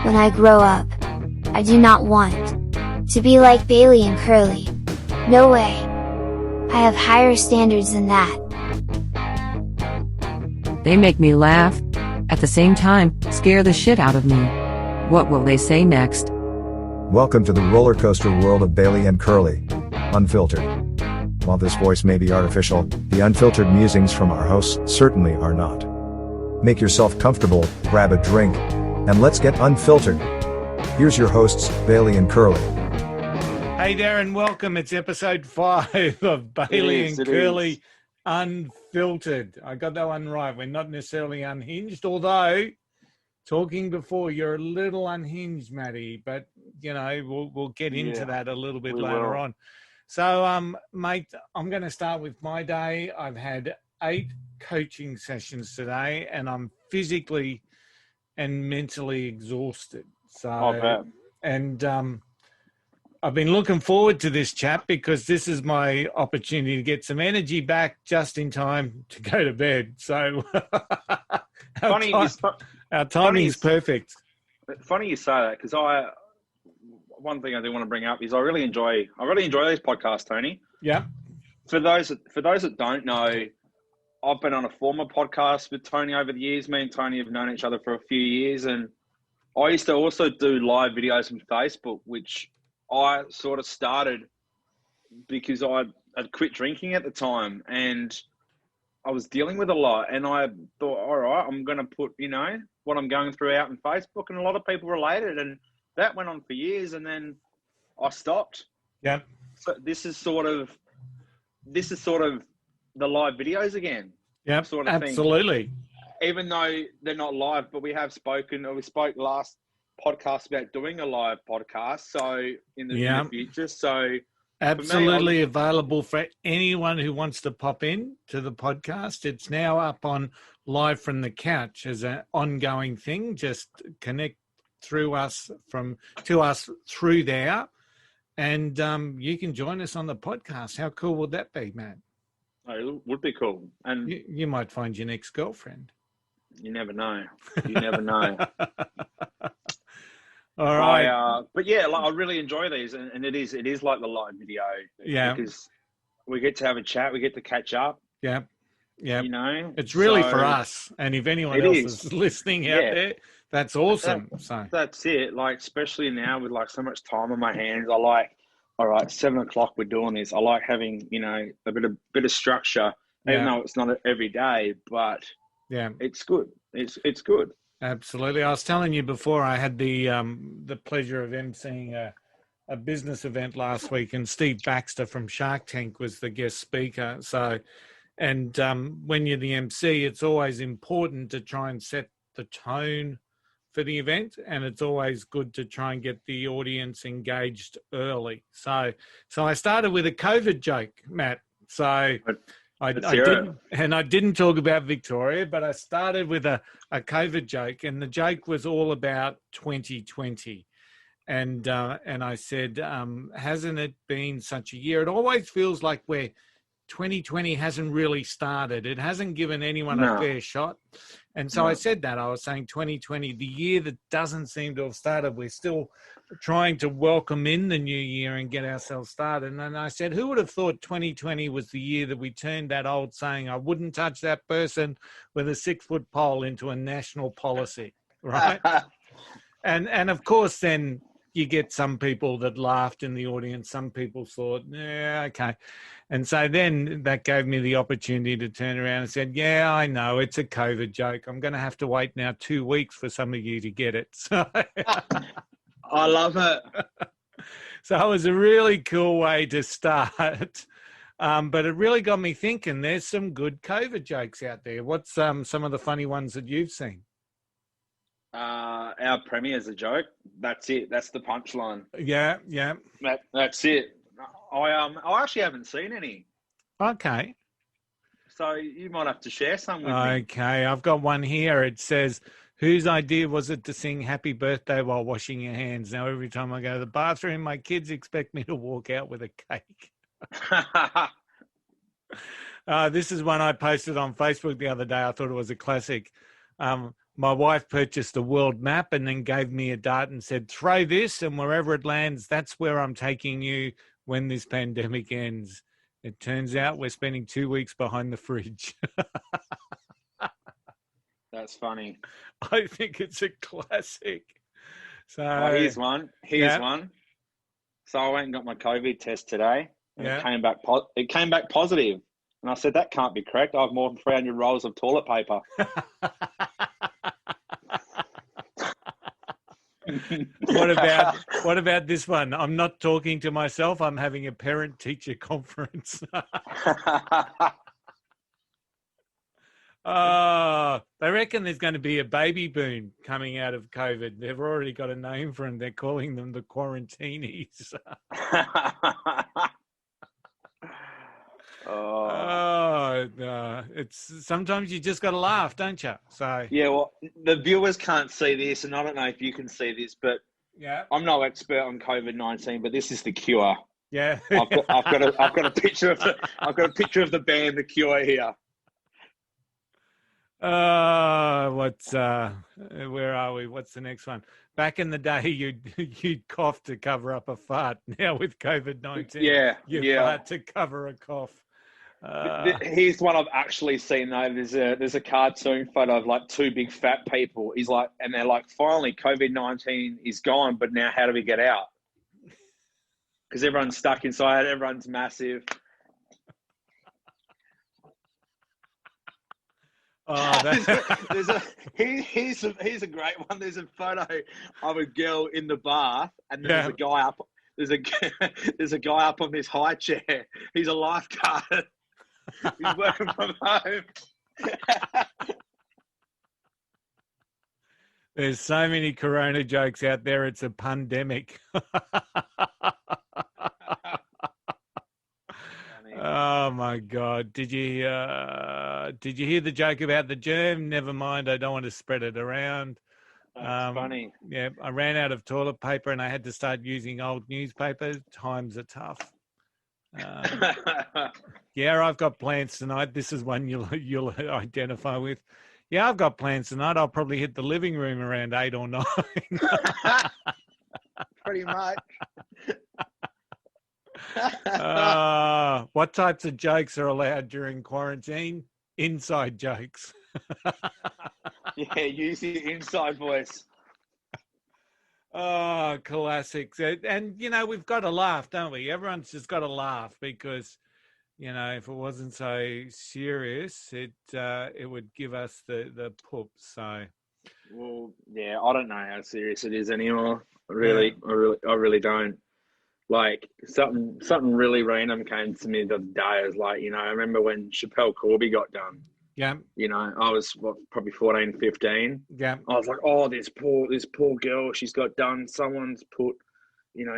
When I grow up, I do not want to be like Bailey and Curly. No way. I have higher standards than that. They make me laugh. At the same time, scare the shit out of me. What will they say next? Welcome to the roller coaster world of Bailey and Curly. Unfiltered. While this voice may be artificial, the unfiltered musings from our hosts certainly are not. Make yourself comfortable, grab a drink, and let's get unfiltered. Here's your hosts, Bailey and Curly. Hey there and welcome. It's episode 5 of Bailey and Curly Unfiltered. I got that one right. We're not necessarily unhinged, although talking before you're a little unhinged, Matty, but you know, we'll get into that a little bit later on. So, mate, I'm going to start with my day. I've had 8 coaching sessions today and I'm physically and mentally exhausted. So, and I've been looking forward to this chat because this is my opportunity to get some energy back just in time to go to bed. So our timing is perfect. Funny you say that because one thing I do want to bring up is I really enjoy these podcasts, Tony. Yeah. For those that don't know, I've been on a former podcast with Tony over the years. Me and Tony have known each other for a few years, and I used to also do live videos on Facebook, which I sort of started because I'd quit drinking at the time and I was dealing with a lot. And I thought, all right, I'm going to put, what I'm going through out on Facebook, and a lot of people related. And that went on for years, and then I stopped. Yeah. So this is sort of the live videos again. Yeah, sort of absolutely. Thing. Even though they're not live, but we spoke last podcast about doing a live podcast. So in the future, so absolutely me, available for anyone who wants to pop in to the podcast. It's now up on Live from the Couch as an ongoing thing. Just connect through us through there, and you can join us on the podcast. How cool would that be, Matt? Oh, it would be cool, and you might find your next girlfriend. You never know. You never know. All right. But yeah, I really enjoy these, and it is like the live video. Yeah. Because we get to have a chat, we get to catch up. Yeah. Yeah. It's really for us, and if anyone else is listening out there, that's awesome. That's it. Like, especially now with like so much time on my hands, I like, all right, 7 o'clock we're doing this. I like having, a bit of structure, even though it's not every day, but yeah, it's good. It's good. Absolutely. I was telling you before, I had the pleasure of emceeing a business event last week, and Steve Baxter from Shark Tank was the guest speaker. So, and when you're the MC, it's always important to try and set the tone for the event, and it's always good to try and get the audience engaged early. So I started with a COVID joke, Matt. So I didn't talk about Victoria, but I started with a COVID joke, and the joke was all about 2020. And I said, hasn't it been such a year? It always feels like 2020 hasn't really started. It hasn't given anyone a fair shot. And so I said that. I was saying 2020, the year that doesn't seem to have started. We're still trying to welcome in the new year and get ourselves started. And I said, who would have thought 2020 was the year that we turned that old saying, I wouldn't touch that person with a 6-foot pole, into a national policy, right? and of course, then you get some people that laughed in the audience. Some people thought, yeah, okay. And so then that gave me the opportunity to turn around and said, yeah, I know, it's a COVID joke. I'm going to have to wait now 2 weeks for some of you to get it. So I love it. So it was a really cool way to start. But it really got me thinking, there's some good COVID jokes out there. What's some of the funny ones that you've seen? Our premier's a joke. That's it. That's the punchline. Yeah. That's it. I actually haven't seen any. Okay. So you might have to share some with me. Okay, I've got one here. It says, whose idea was it to sing happy birthday while washing your hands? Now, every time I go to the bathroom, my kids expect me to walk out with a cake. This is one I posted on Facebook the other day. I thought it was a classic. my wife purchased a world map and then gave me a dart and said, throw this, and wherever it lands, that's where I'm taking you when this pandemic ends. It turns out we're spending 2 weeks behind the fridge. That's funny. I think it's a classic. So Here's one. Here's one. So I went and got my COVID test today, and it came back. It came back positive, and I said that can't be correct. I have more than 300 rolls of toilet paper. What about this one? I'm not talking to myself. I'm having a parent-teacher conference. They reckon there's going to be a baby boom coming out of COVID. They've already got a name for them. They're calling them the quarantinis. It's sometimes you just got to laugh, don't you? So yeah, well, the viewers can't see this, and I don't know if you can see this, but I'm no expert on COVID-19, but this is the Cure. Yeah, I've got a picture of the band The Cure here. Where are we? What's the next one? Back in the day, you'd cough to cover up a fart. Now with COVID-19, you fart to cover a cough. Here's one I've actually seen though. There's a cartoon photo of like two big fat people. He's like, and they're like, finally COVID-19 is gone, but now how do we get out? Because everyone's stuck inside. Everyone's massive. Here's a great one. There's a photo of a girl in the bath, and there's a guy up. There's a guy up on this high chair. He's a lifeguard. He's working from home. There's so many Corona jokes out there. It's a pandemic. Oh my God! Did you hear the joke about the germ? Never mind. I don't want to spread it around. That's funny. Yeah, I ran out of toilet paper and I had to start using old newspaper. Times are tough. Yeah, I've got plans tonight. This is one you'll identify with. Yeah, I've got plans tonight. I'll probably hit the living room around 8 or 9. Pretty much. What types of jokes are allowed during quarantine? Inside jokes. Yeah, use your inside voice. Oh, classics. And, we've got to laugh, don't we? Everyone's just got to laugh because, if it wasn't so serious, it would give us the poop. So, well, yeah, I don't know how serious it is anymore. I really don't. Like something really random came to me the other day. I was like, I remember when Chappelle Corby got done. Yeah. I was probably 14, 15. Yeah. I was like, oh, this poor girl, she's got done. Someone's put,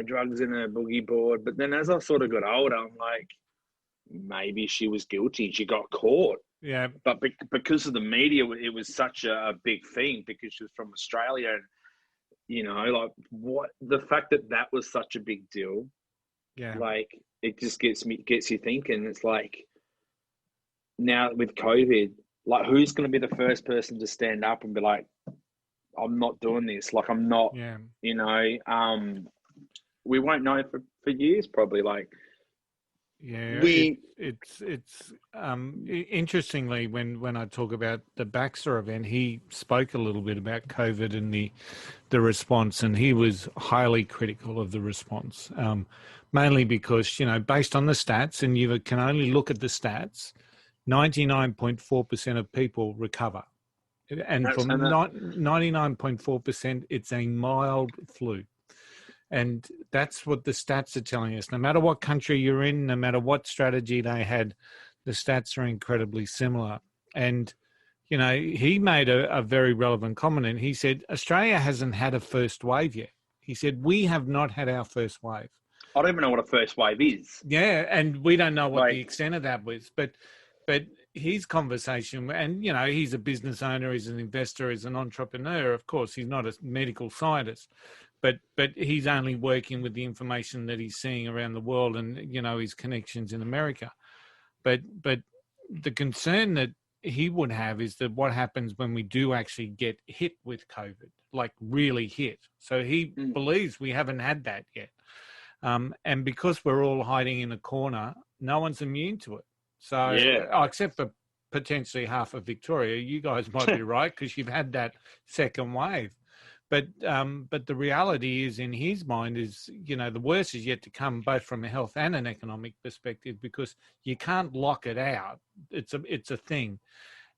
drugs in her boogie board. But then as I sort of got older, I'm like, maybe she was guilty. She got caught. Yeah. But because of the media, it was such a big thing because she was from Australia and, the fact that was such a big deal. Yeah. Like it just gets you thinking. It's like now with COVID, like who's going to be the first person to stand up and be like, I'm not doing this. Like I'm not, we won't know for years probably. Like, yeah, it's interestingly when I talk about the Baxter event, he spoke a little bit about COVID and the response, and he was highly critical of the response, mainly because based on the stats, and you can only look at the stats, 99.4% of people recover, and from 99.4%, it's a mild flu. And that's what the stats are telling us. No matter what country you're in, no matter what strategy they had, the stats are incredibly similar. And, he made a very relevant comment, and he said, Australia hasn't had a first wave yet. He said, we have not had our first wave. I don't even know what a first wave is. Yeah, and we don't know what the extent of that was. But his conversation, and, he's a business owner, he's an investor, he's an entrepreneur. Of course, he's not a medical scientist. But he's only working with the information that he's seeing around the world and, his connections in America. But the concern that he would have is that what happens when we do actually get hit with COVID, like really hit. So he believes we haven't had that yet. And because we're all hiding in a corner, no one's immune to it. So, except for potentially half of Victoria, you guys might be right because you've had that second wave. But the reality is, in his mind, is the worst is yet to come, both from a health and an economic perspective, because you can't lock it out. It's a thing.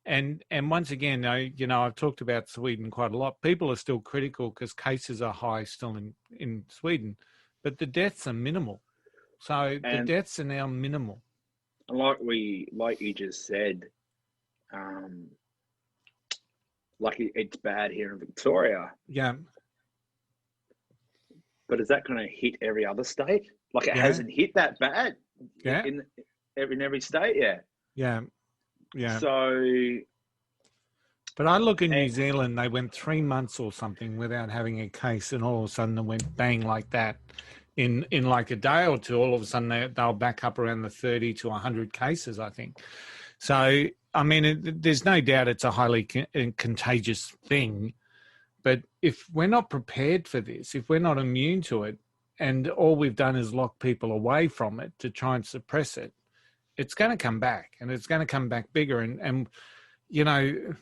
And once again, I've talked about Sweden quite a lot. People are still critical because cases are high still in Sweden, but the deaths are minimal. So the deaths are now minimal. Like you just said, it's bad here in Victoria. Yeah. But is that going to hit every other state? Like it hasn't hit that bad in every state yet. Yeah. Yeah. So. But I look in New Zealand, they went 3 months or something without having a case, and all of a sudden it went bang like that. In like a day or two, all of a sudden they'll back up around the 30 to 100 cases, I think. So, I mean, there's no doubt it's a highly contagious thing. But if we're not prepared for this, if we're not immune to it, and all we've done is lock people away from it to try and suppress it, it's going to come back, and it's going to come back bigger. And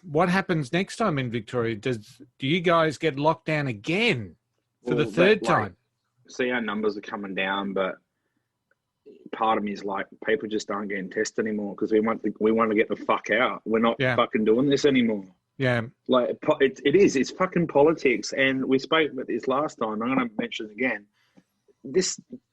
what happens next time in Victoria? Do you guys get locked down again for the third time? See, our numbers are coming down, but part of me is like, people just aren't getting tested anymore because we want to get the fuck out. We're not fucking doing this anymore. Yeah. Like, it's fucking politics. And we spoke about this last time. I'm going to mention it again.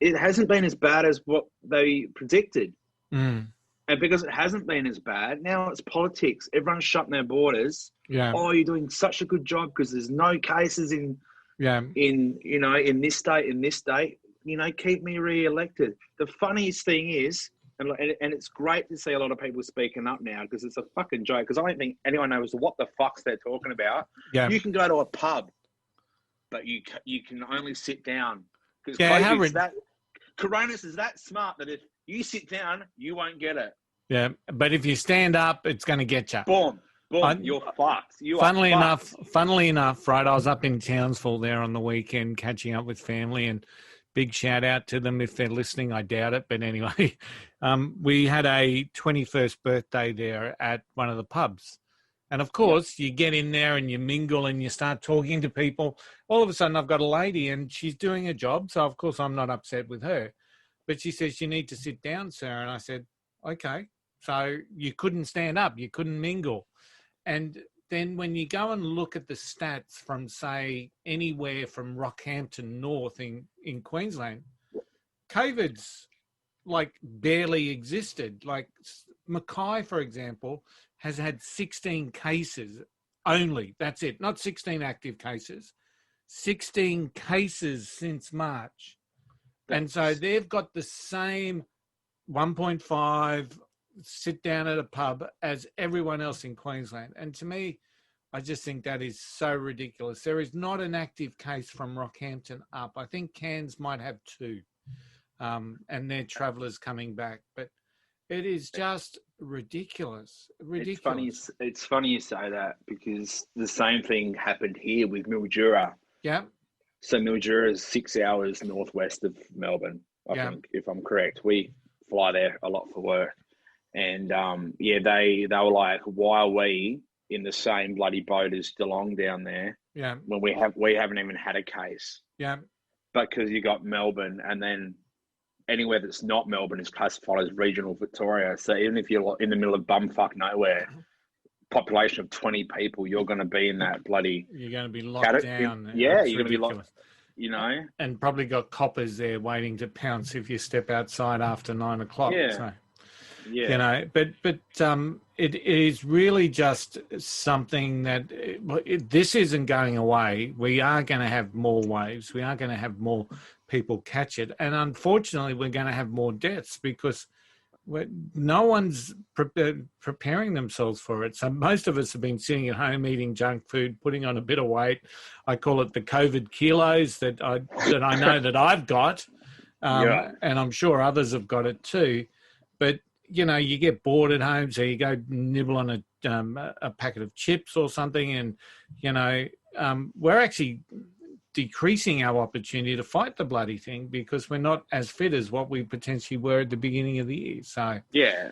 It hasn't been as bad as what they predicted. Mm. And because it hasn't been as bad, now it's politics. Everyone's shutting their borders. Yeah. Oh, you're doing such a good job because there's no cases in this state, keep me re-elected. The funniest thing is, and it's great to see a lot of people speaking up now because it's a fucking joke, because I don't think anyone knows what the fucks they're talking about. Yeah. You can go to a pub, but you can only sit down because Coronavirus is that smart that if you sit down, you won't get it. Yeah, but if you stand up, it's going to get you. Boom. You're fucked. Funnily enough, right, I was up in Townsville there on the weekend catching up with family, and big shout out to them if they're listening. I doubt it, but anyway, we had a 21st birthday there at one of the pubs. And of course, you get in there and you mingle and you start talking to people. All of a sudden, I've got a lady and she's doing a job. So, of course, I'm not upset with her. But she says, "You need to sit down, sir." And I said, "Okay." So you couldn't stand up. You couldn't mingle. And then when you go and look at the stats from, say, anywhere from Rockhampton north in Queensland, COVID's like barely existed. Like Mackay, for example, has had 16 cases only. That's it. Not 16 active cases. 16 cases since March. And so they've got the same 1.5 sit down at a pub as everyone else in Queensland. And to me, I just think that is so ridiculous. There is not an active case from Rockhampton up. I think Cairns might have 2, and their travellers coming back. But it is just ridiculous. Ridiculous. It's funny you say that because the same thing happened here with Mildura. Yeah. So Mildura is 6 hours northwest of Melbourne, I think, if I'm correct. We fly there a lot for work. And, they were like, why are we in the same bloody boat as Geelong down there? Yeah. When we haven't even had a case. Yeah. Because you got Melbourne, and then anywhere that's not Melbourne is classified as regional Victoria. So even if you're in the middle of bumfuck nowhere, population of 20 people, you're going to be in that bloody... You're going to be locked down. Yeah, you're going to be locked, And probably got coppers there waiting to pounce if you step outside after 9 o'clock. Yeah. So, yeah. But it is really just something that this isn't going away. We are going to have more waves. We are going to have more people catch it. And unfortunately, we're going to have more deaths because no one's preparing themselves for it. So most of us have been sitting at home eating junk food, putting on a bit of weight. I call it the COVID kilos that I know that I've got, and I'm sure others have got it too. But you get bored at home, so you go nibble on a packet of chips or something, and we're actually decreasing our opportunity to fight the bloody thing because we're not as fit as what we potentially were at the beginning of the year. So yeah,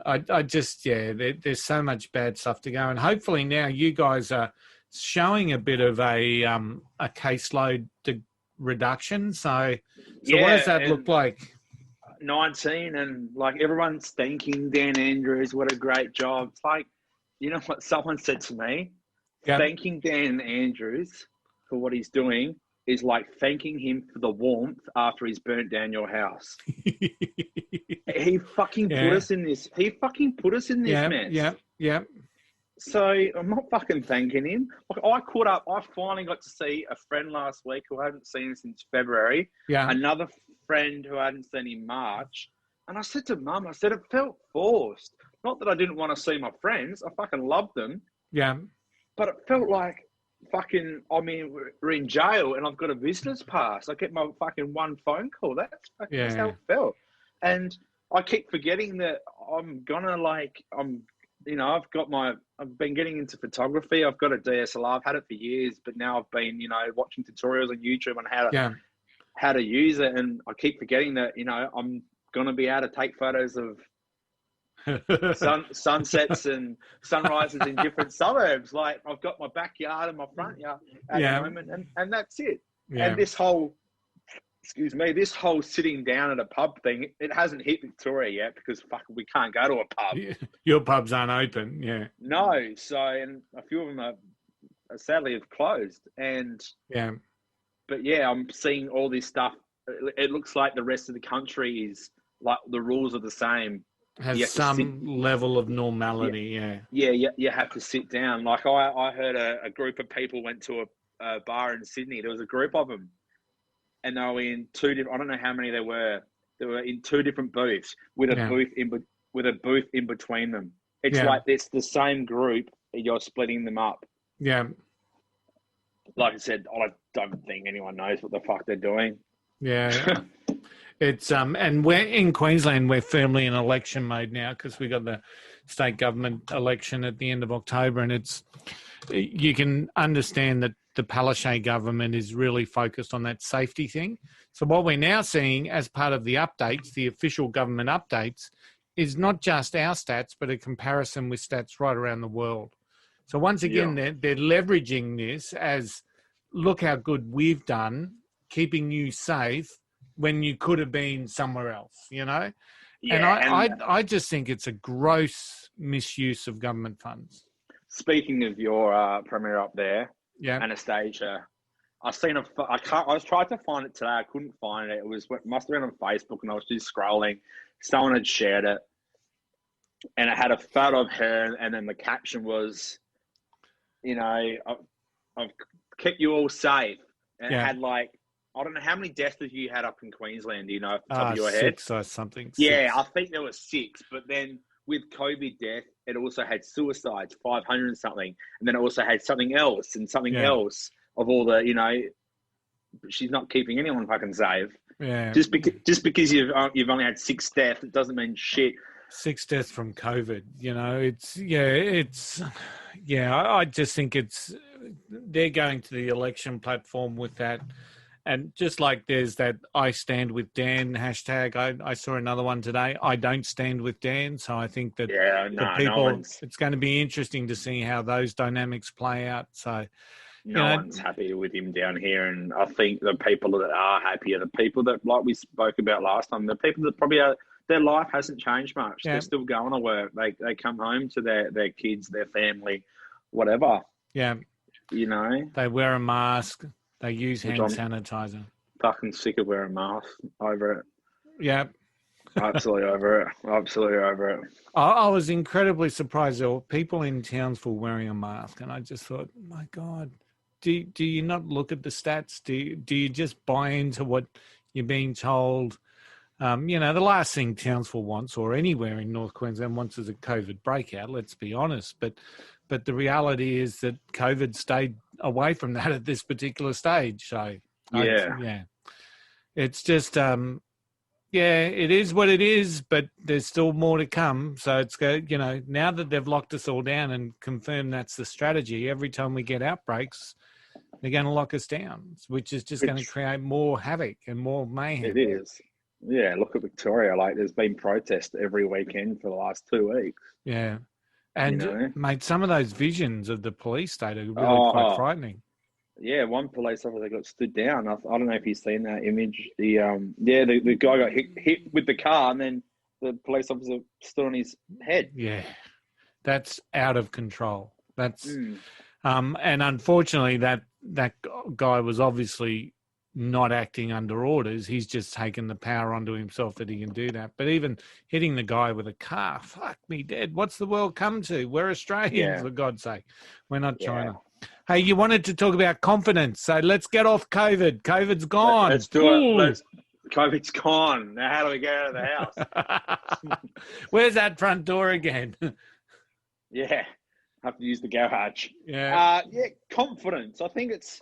I just there's so much bad stuff to go, and hopefully now you guys are showing a bit of a caseload reduction. So what does that look like? 19, and like everyone's thanking Dan Andrews. What a great job! It's like, you know what someone said to me? Yep. Thanking Dan Andrews for what he's doing is like thanking him for the warmth after he's burnt down your house. He fucking put us in this. He fucking put us in this mess. Yeah. So I'm not fucking thanking him. Like, I caught up. I finally got to see a friend last week who I hadn't seen since February. Yeah. Another friend who I hadn't seen in March. And I said to Mum, it felt forced. Not that I didn't want to see my friends. I fucking loved them. Yeah. But it felt like fucking, I mean, we're in jail and I've got a business pass. I get my fucking one phone call. That's how it felt. And I keep forgetting that I'm gonna I've been getting into photography. I've got a DSLR. I've had it for years, but now I've been, watching tutorials on YouTube on how to use it. And I keep forgetting that, I'm going to be able to take photos of sunsets and sunrises in different suburbs. Like, I've got my backyard and my front yard at the moment, and that's it. Yeah. And this whole sitting down at a pub thing, it hasn't hit Victoria yet because we can't go to a pub. Your pubs aren't open, yeah. No, so, and a few of them are sadly have closed. But I'm seeing all this stuff. It looks like the rest of the country is like the rules are the same. Has some level of normality, Yeah, you have to sit down. Like I heard a group of people went to a bar in Sydney. There was a group of them. And they were in two different, I don't know how many they were. They were in two different booths with a booth in between them. It's like it's the same group, you're splitting them up. Yeah. Like I said, I don't think anyone knows what the fuck they're doing. Yeah. It's and we're in Queensland, we're firmly in election mode now because we got the state government election at the end of October, and you can understand that the Palaszczuk government is really focused on that safety thing. So what we're now seeing as part of the updates, the official government updates, is not just our stats, but a comparison with stats right around the world. So once again, they're leveraging this as, look how good we've done, keeping you safe when you could have been somewhere else, Yeah, and I just think it's a gross misuse of government funds. Speaking of your premier up there, Anastasia, I was trying to find it today. I couldn't find it. It must have been on Facebook, and I was just scrolling. Someone had shared it, and it had a photo of her, and then the caption was, I've kept you all safe. And it had like, I don't know how many deaths have you had up in Queensland, off the top of your head? 6 or something. Yeah, 6. I think there were 6, but then with COVID death, it also had suicides, 500 and something. And then it also had something else and something else of all the, she's not keeping anyone fucking safe. Yeah. Just because you've only had 6 deaths, it doesn't mean shit. 6 deaths from COVID, I just think they're going to the election platform with that. And just like there's that I stand with Dan hashtag, I saw another one today. I don't stand with Dan. So I think that it's going to be interesting to see how those dynamics play out. So no one's happy with him down here. And I think the people that are happy are the people that, like we spoke about last time, the people that probably their life hasn't changed much. Yeah. They're still going to work. They come home to their kids, their family, whatever. Yeah. They wear a mask. They use hand sanitizer. Fucking sick of wearing masks. Over it. Yeah. Absolutely over it. Absolutely over it. I was incredibly surprised there were people in Townsville wearing a mask, and I just thought, my God, do you not look at the stats? Do you just buy into what you're being told? The last thing Townsville wants, or anywhere in North Queensland wants, is a COVID breakout. Let's be honest, but the reality is that COVID stayed away from that at this particular stage. So it's just Yeah, it is what it is, but there's still more to come. So it's now that they've locked us all down and confirmed that's the strategy, every time we get outbreaks, they're going to lock us down, which is just going to create more havoc and more mayhem. It is. Yeah, look at Victoria. Like, there's been protests every weekend for the last 2 weeks. Yeah. And, mate, some of those visions of the police state are really quite frightening. Yeah, one police officer got stood down. I don't know if you've seen that image. The guy got hit with the car, and then the police officer stood on his head. Yeah, that's out of control. That's and unfortunately, that guy was obviously not acting under orders. He's just taken the power onto himself that he can do that. But even hitting the guy with a car, fuck me dead. What's the world come to? We're Australians, for God's sake. We're not China. Hey, you wanted to talk about confidence, so let's get off COVID. COVID's gone. Let's do it. COVID's gone. Now, how do we get out of the house? Where's that front door again? Yeah, have to use the garage. Yeah. Confidence. I think it's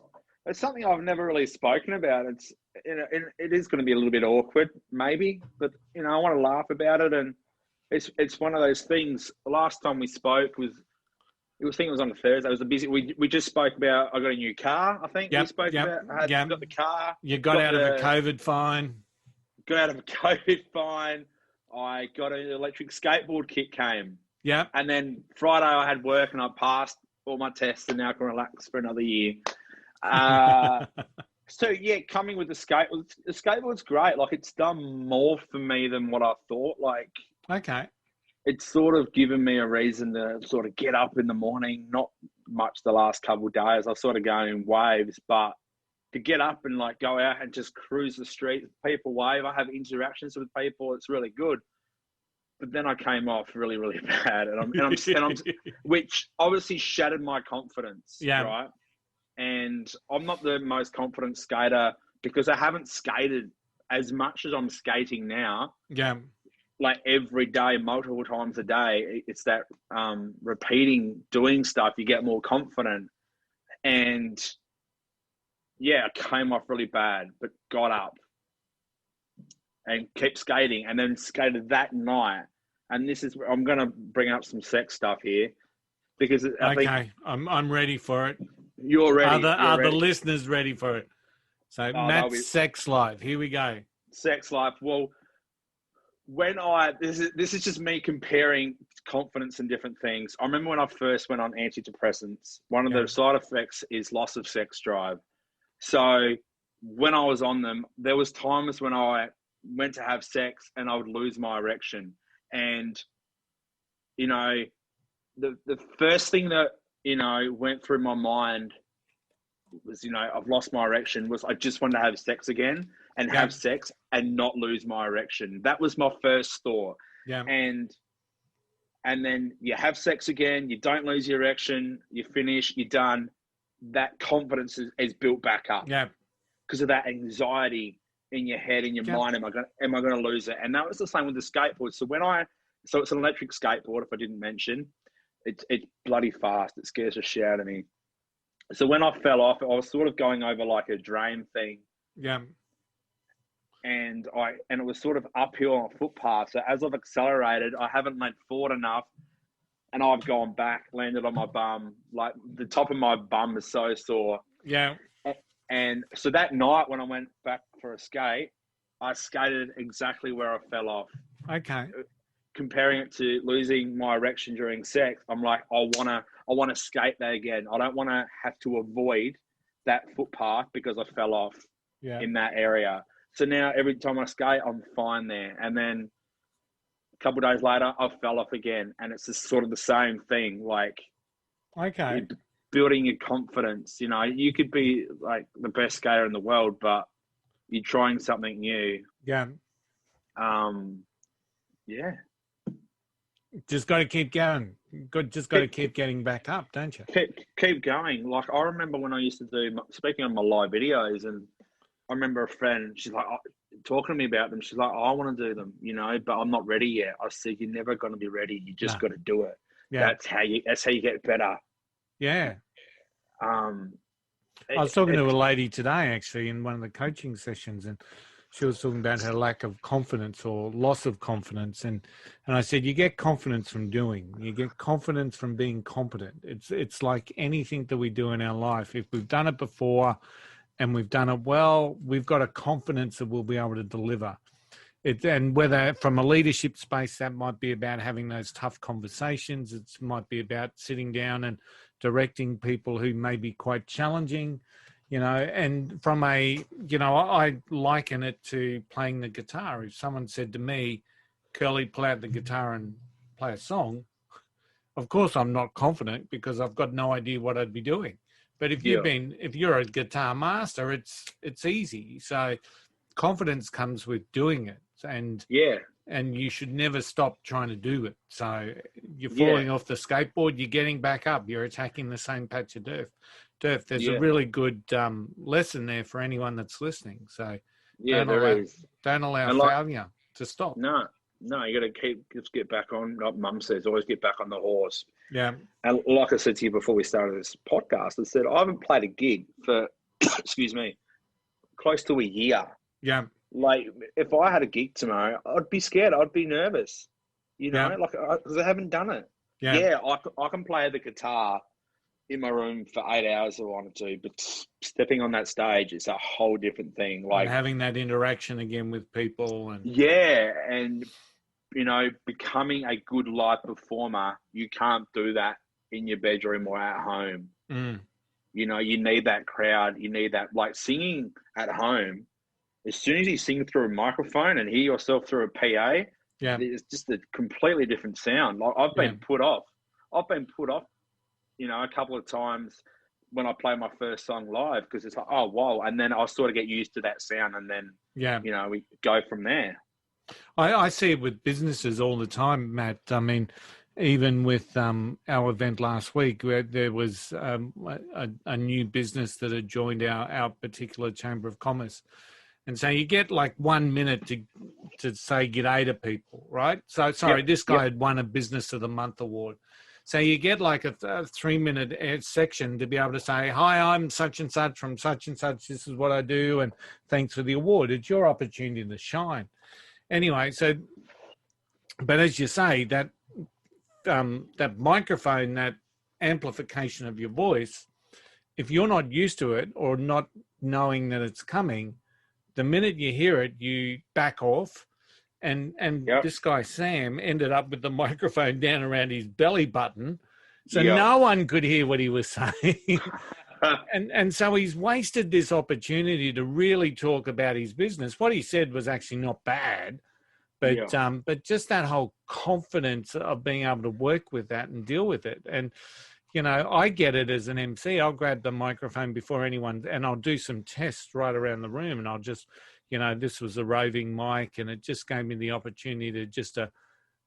something I've never really spoken about. It's it is going to be a little bit awkward, maybe, but I want to laugh about it, and it's one of those things. The last time we spoke I think it was on a Thursday. It was a busy. We just spoke about. I got a new car. I think we spoke about. I got the car. You got out of a COVID fine. Got out of a COVID fine. I got an electric skateboard kit came. Yeah. And then Friday I had work and I passed all my tests and now I can relax for another year. Coming with the skateboard's great. Like, it's done more for me than what I thought. Like, okay. It's sort of given me a reason to sort of get up in the morning. Not much the last couple of days. I sort of go in waves, but to get up and like go out and just cruise the street, people wave. I have interactions with people. It's really good. But then I came off really, really bad, and I'm which obviously shattered my confidence. Yeah. Right. And I'm not the most confident skater because I haven't skated as much as I'm skating now. Yeah. Like every day, multiple times a day, it's that repeating, doing stuff, you get more confident. And I came off really bad, but got up and kept skating, and then skated that night. And this is where I'm going to bring up some sex stuff here because I think I'm ready for it. You're ready. Are the listeners ready for it? So Matt's sex life. Here we go. Sex life. Well, this is just me comparing confidence and different things. I remember when I first went on antidepressants, one of the side effects is loss of sex drive. So when I was on them, there was times when I went to have sex and I would lose my erection. And, the first thing that, went through my mind was, I've lost my erection, was I just wanted to have sex again and have sex and not lose my erection. That was my first thought. Yeah. And then you have sex again, you don't lose your erection, you finish, you're done. That confidence is built back up. Yeah. Because of that anxiety in your head, in your mind, am I going to lose it? And that was the same with the skateboard. So it's an electric skateboard, if I didn't mention. It's bloody fast. It scares the shit out of me. So when I fell off, I was sort of going over like a drain thing. Yeah. And it was sort of uphill on a footpath. So as I've accelerated, I haven't leant forward enough, and I've gone back, landed on my bum. Like, the top of my bum is so sore. Yeah. And so that night when I went back for a skate, I skated exactly where I fell off. Okay. Comparing it to losing my erection during sex, I'm like, I want to skate there again. I don't want to have to avoid that footpath because I fell off in that area. So now every time I skate, I'm fine there. And then a couple of days later, I fell off again. And it's just sort of the same thing. Like, okay, building your confidence. You could be like the best skater in the world, but you're trying something new. Yeah. Yeah. Just got to keep going. Just got to keep getting back up, don't you? Keep going. Like, I remember when I used to do, speaking on my live videos, and I remember a friend, she's like, talking to me about them. She's like, I want to do them, but I'm not ready yet. I said, you're never going to be ready. You just got to do it. Yeah. That's how you get better. Yeah. I was talking to a lady today, actually, in one of the coaching sessions, and she was talking about her lack of confidence or loss of confidence. And I said, you get confidence from doing. You get confidence from being competent. It's like anything that we do in our life. If we've done it before and we've done it well, we've got a confidence that we'll be able to deliver. And whether from a leadership space, that might be about having those tough conversations. It might be about sitting down and directing people who may be quite challenging. And from I liken it to playing the guitar. If someone said to me, Curly, play out the guitar and play a song, of course I'm not confident because I've got no idea what I'd be doing. But if you're a guitar master, it's easy. So confidence comes with doing it. And you should never stop trying to do it. So you're falling off the skateboard, you're getting back up, you're attacking the same patch of dirt. There's a really good lesson there for anyone that's listening. So don't allow failure to stop. No, you got to just get back on. Like Mum says, always get back on the horse. Yeah. And like I said to you before we started this podcast, I said I haven't played a gig for, excuse me, close to a year. Yeah. Like if I had a gig tomorrow, I'd be scared. I'd be nervous. Because I haven't done it. Yeah. I can play the guitar in my room for 8 hours if I wanted to, but stepping on that stage is a whole different thing. Like and having that interaction again with people and becoming a good live performer, you can't do that in your bedroom or at home. You need that crowd. You need that, like singing at home. As soon as you sing through a microphone and hear yourself through a PA, it's just a completely different sound. Like I've been put off, a couple of times when I play my first song live because it's like, oh, wow. And then I'll sort of get used to that sound and then, we go from there. I see it with businesses all the time, Matt. I mean, even with our event last week, where there was a new business that had joined our particular Chamber of Commerce. And so you get like 1 minute to say g'day to people, right? So, this guy had won a Business of the Month award. So you get like a 3-minute section to be able to say, hi, I'm such and such from such and such. This is what I do. And thanks for the award. It's your opportunity to shine. Anyway, but as you say, that microphone, that amplification of your voice, if you're not used to it or not knowing that it's coming, the minute you hear it, you back off. And this guy, Sam, ended up with the microphone down around his belly button. So no one could hear what he was saying. and so he's wasted this opportunity to really talk about his business. What he said was actually not bad, but just that whole confidence of being able to work with that and deal with it. And, I get it as an MC. I'll grab the microphone before anyone, and I'll do some tests right around the room, and I'll just, this was a roving mic, and it just gave me the opportunity to just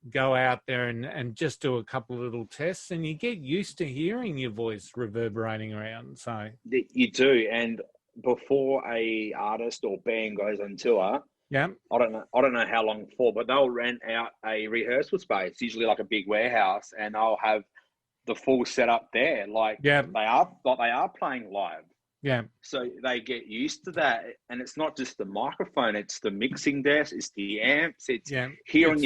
go out there and just do a couple of little tests, and you get used to hearing your voice reverberating around. So you do, and before a artist or band goes on tour, I don't know how long for, but they'll rent out a rehearsal space, usually like a big warehouse, and they'll have the full setup there, they are playing live. Yeah. So they get used to that, and it's not just the microphone; it's the mixing desk, it's the amps, it's hearing.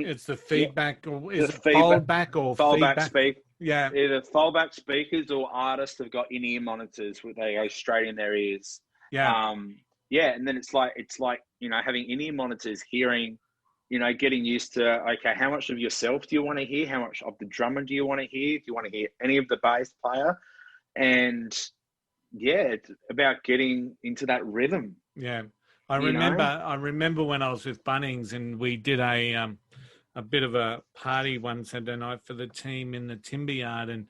It's the feedback, or is it foldback or foldback speak? Yeah, either foldback speakers or artists have got in-ear monitors where they go straight in their ears. Yeah. And then it's like having in-ear monitors, hearing. Getting used to, okay, how much of yourself do you want to hear? How much of the drummer do you want to hear? Do you want to hear any of the bass player? And it's about getting into that rhythm. Yeah. I remember when I was with Bunnings and we did a bit of a party one Saturday night for the team in the timber yard, and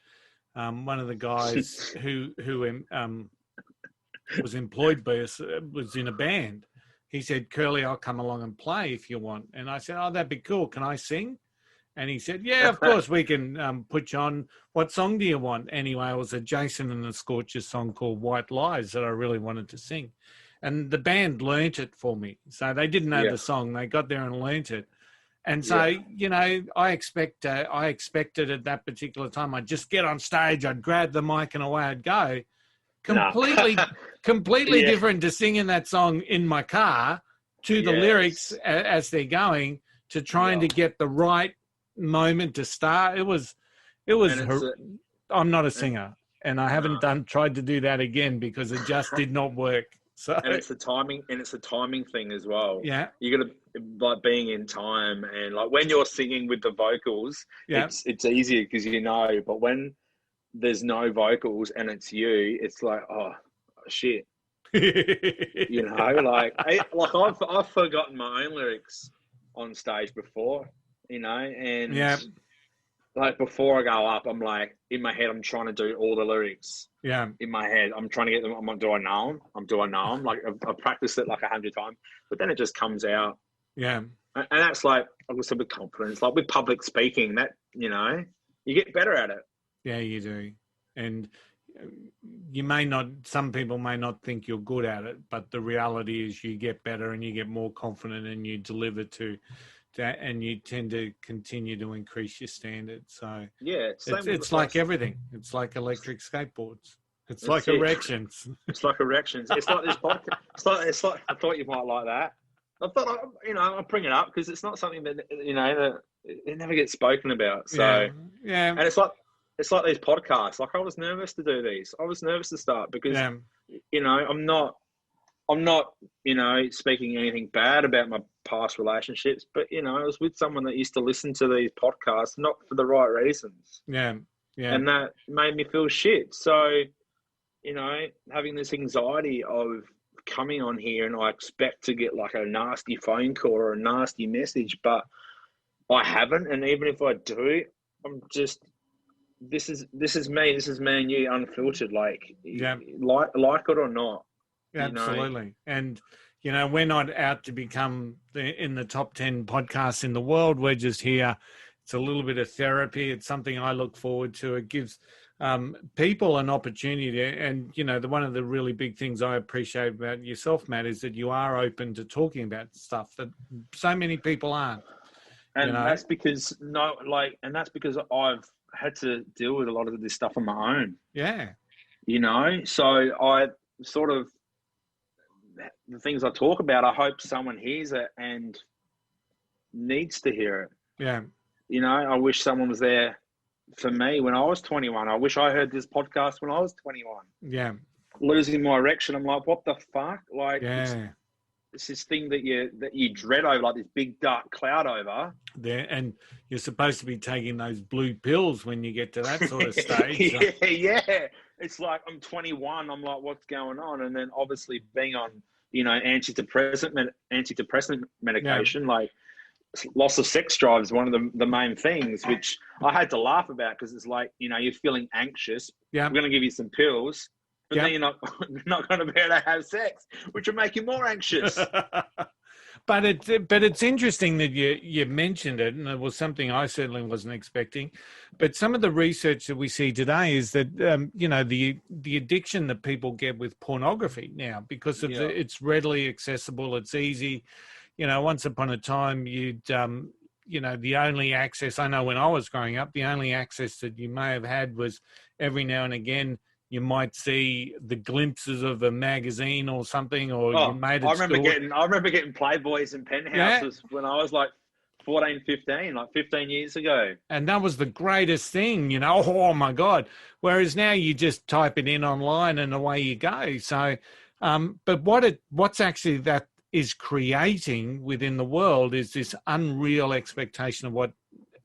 one of the guys who was employed by us was in a band. He said, Curly, I'll come along and play if you want. And I said, oh, that'd be cool. Can I sing? And he said, yeah, of course, we can put you on. What song do you want? Anyway, it was a Jason and the Scorchers song called White Lies that I really wanted to sing. And the band learnt it for me. So they didn't know the song. They got there and learnt it. And so, I expected at that particular time, I'd just get on stage, I'd grab the mic and away I'd go. Completely different to singing that song in my car to the lyrics as they're going, to trying to get the right moment to start. It was I'm not a singer, and I haven't tried to do that again because it just did not work. So and it's the timing thing as well. Yeah, you got to like being in time, and like when you're singing with the vocals, it's easier because you know. But when there's no vocals and it's you, it's like, oh shit. You know, like I've forgotten my own lyrics on stage before, you know, and like before I go up, I'm like in my head, I'm trying to do all the lyrics. Yeah, in my head, I'm trying to get them. I'm like, do I know them? Like I've practiced it like 100 times, but then it just comes out. Yeah, and that's like obviously with confidence, like with public speaking, that you know, you get better at it. Yeah, you do, and some people may not think you're good at it, but the reality is you get better and you get more confident and you deliver to that, and you tend to continue to increase your standards. So yeah, it's like everything. It's like electric skateboards. It's like erections. It's like erections. It's like this podcast. It's like I thought you might like that. I thought I'll bring it up because it's not something that that it never gets spoken about. So yeah. And it's like these podcasts. Like I was nervous to do these. I was nervous to start because I'm not speaking anything bad about my past relationships, but I was with someone that used to listen to these podcasts not for the right reasons. Yeah. And that made me feel shit. So, having this anxiety of coming on here and I expect to get like a nasty phone call or a nasty message, but I haven't. And even if I do, I'm just, this is me. This is me and you unfiltered, like it or not. Absolutely. And, we're not out to become in the top 10 podcasts in the world. We're just here. It's a little bit of therapy. It's something I look forward to. It gives people an opportunity. And, one of the really big things I appreciate about yourself, Matt, is that you are open to talking about stuff that so many people aren't. And that's because I've had to deal with a lot of this stuff on my own. Yeah. So I sort of, the things I talk about, I hope someone hears it and needs to hear it. Yeah. I wish someone was there for me when I was 21. I wish I heard this podcast when I was 21. Yeah. Losing my erection, I'm like, what the fuck? Like, it's this thing that you dread over, like this big dark cloud over. There, and you're supposed to be taking those blue pills when you get to that sort of stage. Yeah. It's like I'm 21. I'm like, what's going on? And then obviously being on, antidepressant medication, like loss of sex drive is one of the main things, which I had to laugh about because it's like, you're feeling anxious. Yeah. I'm going to give you some pills, but then you're not going to be able to have sex, which will make you more anxious. But it's interesting that you mentioned it, and it was something I certainly wasn't expecting. But some of the research that we see today is that the addiction that people get with pornography now, because of it's readily accessible, it's easy. Once upon a time, you'd the only access, I know when I was growing up, the only access that you may have had was every now and again. You might see the glimpses of a magazine or something, or you made it. I remember getting Playboys and Penthouses when I was like 14, 15, like 15 years ago. And that was the greatest thing, oh my God. Whereas now you just type it in online and away you go. So, but what's actually that is creating within the world is this unreal expectation of what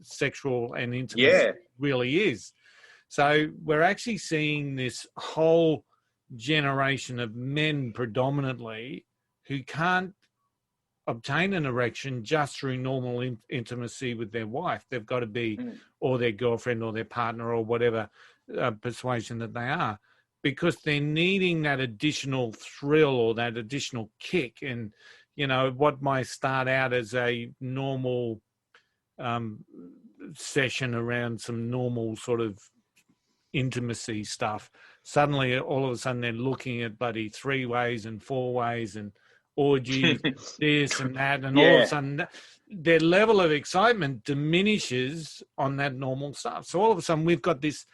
sexual and intimacy really is. So we're actually seeing this whole generation of men predominantly who can't obtain an erection just through normal intimacy with their wife. They've got to be, or their girlfriend or their partner or whatever persuasion that they are, because they're needing that additional thrill or that additional kick. And, what might start out as a normal session around some normal sort of intimacy stuff, suddenly all of a sudden they're looking at bloody 3-ways and 4-ways and orgies, this and that, and all of a sudden their level of excitement diminishes on that normal stuff. So all of a sudden we've got this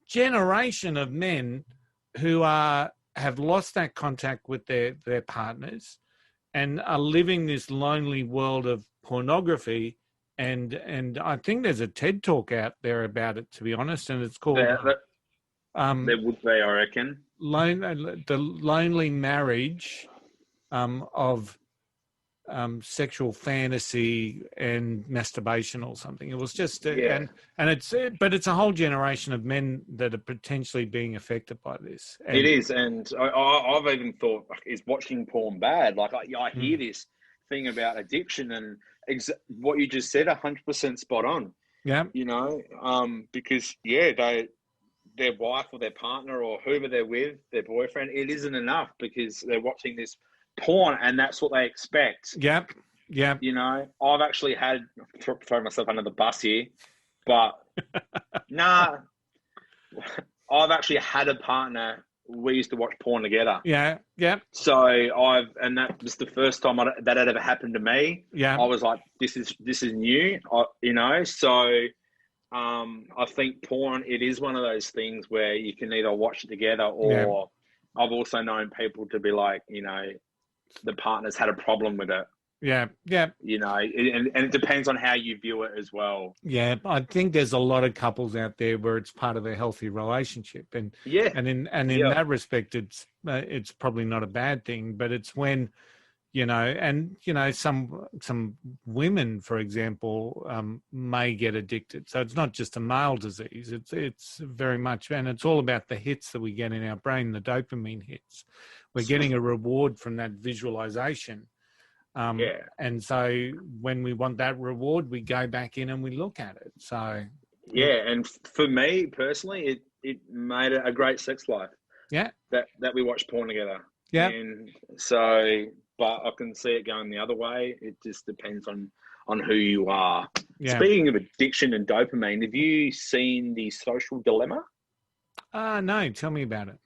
generation of men who have lost that contact with their partners, and are living this lonely world of pornography. And I think there's a TED talk out there about it, to be honest, and it's called there would be, I reckon, the lonely marriage of sexual fantasy and masturbation or something. It was just and but it's a whole generation of men that are potentially being affected by this. And it is, and I've even thought, is watching porn bad? Like I hear this thing about addiction, and what you just said, 100% spot on. Yeah, because their wife or their partner or whoever they're with, their boyfriend, it isn't enough because they're watching this porn and that's what they expect. Yep. I've actually had, throw myself under the bus here, but I've actually had a partner. We used to watch porn together. Yeah. So and that was the first time that had ever happened to me. Yeah. I was like, this is new, So I think porn, it is one of those things where you can either watch it together or I've also known people to be like, the partner's had a problem with it. Yeah. And it depends on how you view it as well. Yeah, I think there's a lot of couples out there where it's part of a healthy relationship, and in that respect, it's probably not a bad thing. But it's when, some women, for example, may get addicted. So it's not just a male disease. It's very much, and it's all about the hits that we get in our brain, the dopamine hits. We're getting a reward from that visualization. And so when we want that reward, we go back in and we look at it. So and for me personally, it made a great sex life. Yeah, that we watched porn together. Yeah, and so, but I can see it going the other way. It just depends on who you are. Yeah. Speaking of addiction and dopamine, have you seen The Social Dilemma? No, tell me about it.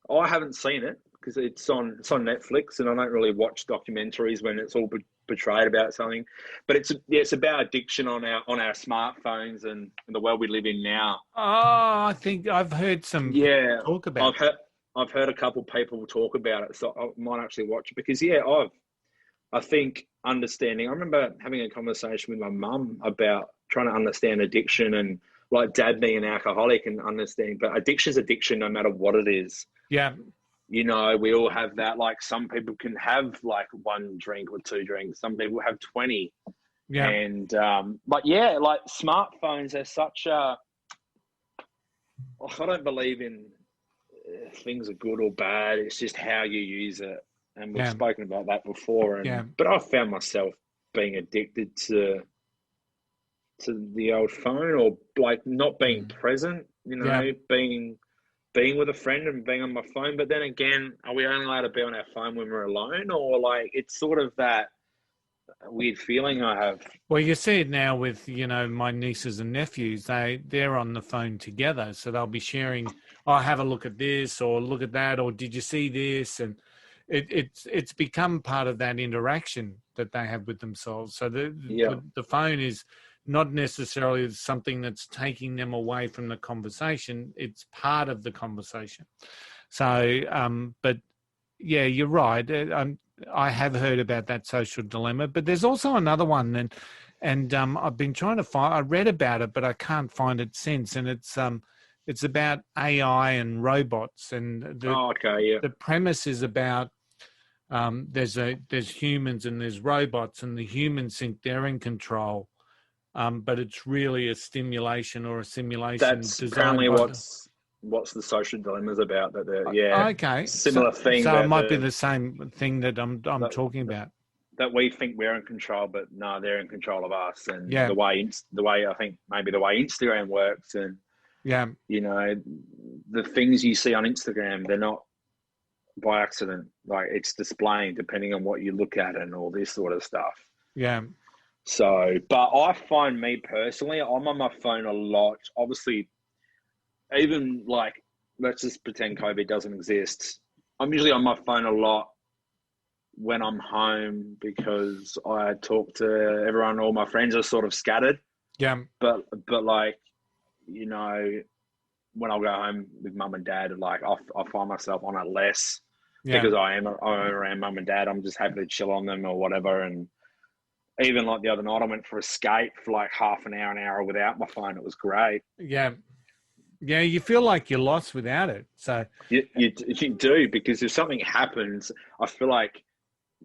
I haven't seen it, because it's on Netflix, and I don't really watch documentaries when it's all portrayed about something. But it's about addiction on our smartphones and the world we live in now. Oh, I think I've heard some talk about it. I've heard a couple people talk about it, so I might actually watch it because I think understanding. I remember having a conversation with my mum about trying to understand addiction, and like Dad being an alcoholic and understanding, but addiction's addiction no matter what it is. Yeah. We all have that. Like some people can have like one drink or two drinks. Some people have 20. Yeah. And, like smartphones are such I don't believe in things are good or bad. It's just how you use it. And we've spoken about that before. But I found myself being addicted to the old phone, or like not being present, being with a friend and being on my phone. But then again, are we only allowed to be on our phone when we're alone? Or like, it's sort of that weird feeling I have. Well, you see it now with, my nieces and nephews, they're on the phone together. So they'll be sharing, have a look at this or look at that, or did you see this? And it's become part of that interaction that they have with themselves. So the phone is not necessarily something that's taking them away from the conversation. It's part of the conversation. So, but yeah, you're right. I have heard about that social dilemma, but there's also another one, and I've been trying to find. I read about it, but I can't find it since. And it's about AI and robots, and the premise is about there's humans and there's robots, and the humans think they're in control. But it's really a stimulation or a simulation. That's apparently what's the social dilemmas about. That they're okay, similar thing. So it might be the same thing that I'm talking about. That we think we're in control, but no, they're in control of us. And the way I think maybe the way Instagram works, and the things you see on Instagram, they're not by accident. Like it's displaying depending on what you look at and all this sort of stuff. Yeah. So, but I find me personally, I'm on my phone a lot. Obviously, even like, let's just pretend COVID doesn't exist. I'm usually on my phone a lot when I'm home because I talk to everyone. All my friends are sort of scattered. Yeah. But like, when I'll go home with mum and dad, like I find myself on it less. because I'm around mum and dad. I'm just happy to chill on them or whatever. And even like the other night, I went for a skate for like half an hour without my phone. It was great. Yeah. Yeah, you feel like you're lost without it. So you do, because if something happens, I feel like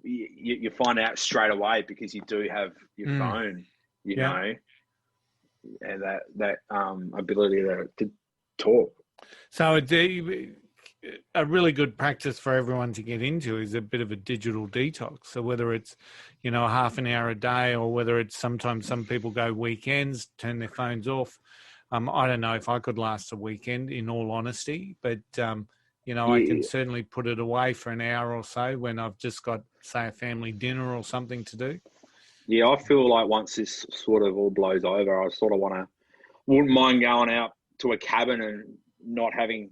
you find out straight away because you do have your phone, you know, and that ability to talk. So a really good practice for everyone to get into is a bit of a digital detox. So whether it's, you know, half an hour a day, or whether it's sometimes some people go weekends, turn their phones off. I don't know if I could last a weekend, in all honesty, but, you know, I can certainly put it away for an hour or so when I've just got, say, a family dinner or something to do. Yeah, I feel like once this sort of all blows over, I sort of wouldn't mind going out to a cabin and not having,